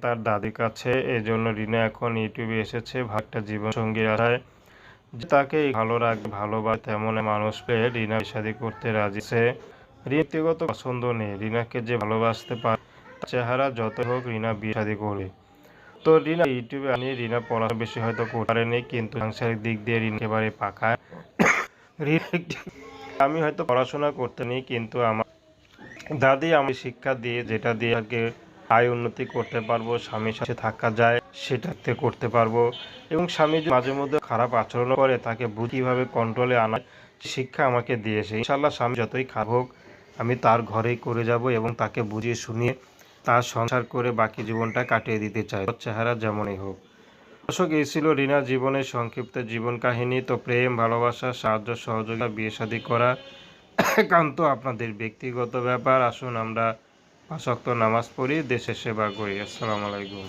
তার দাদির কাছে। এজন্য রিনা এখন ইউটিউবে এসেছে একটা জীবনসঙ্গীর আশায়, যে তাকে ভালো রাখবে, ভালোবাসে তেমন মানুষ পেয়ে রিনা শাদী করতে রাজি। সে ব্যক্তিগত পছন্দ নেই, রিনাকে যে ভালোবাসতে পারে, চেহারা যত হোক রিনা বিয়ে শাদী করবে। তো রিনা ইউটিউবে আনিয়ে রিনা পড়াশোনা বেশি হয়তো করতে পারেনি, কিন্তু সাংসারিক দিক দিয়ে রিনা একেবারে পাকা। আমি হয়তো পড়াশোনা করতে নেই, কিন্তু আমার দাদি আমি শিক্ষা দিয়ে, যেটা দিয়ে আগে আয় উন্নতি করতে পারবো, স্বামীর সাথে থাকা যায় সেটাতে করতে পারবো, এবং স্বামী যদি মাঝে মধ্যে খারাপ আচরণ করে তাকে কীভাবে কন্ট্রোলে আনা শিক্ষা আমাকে দিয়েছে। ইনশাল্লাহ স্বামী যতই খারাপ হোক আমি তার ঘরেই করে যাব এবং তাকে বুঝিয়ে শুনিয়ে তার সংসার করে বাকি জীবনটা কাটিয়ে দিতে চাই, চেহারা যেমনই হোক। দর্শক, এই ছিল রিনার জীবনের সংক্ষিপ্ত জীবন কাহিনী। তো প্রেম, ভালোবাসা, সাহায্য, সহযোগিতা, বিয়ে শাদী করা একান্ত আপনাদের ব্যক্তিগত ব্যাপার। আসুন আমরা 5 ওয়াক্ত নামাজ পড়ি, দেশের সেবা করি। আসসালামু আলাইকুম।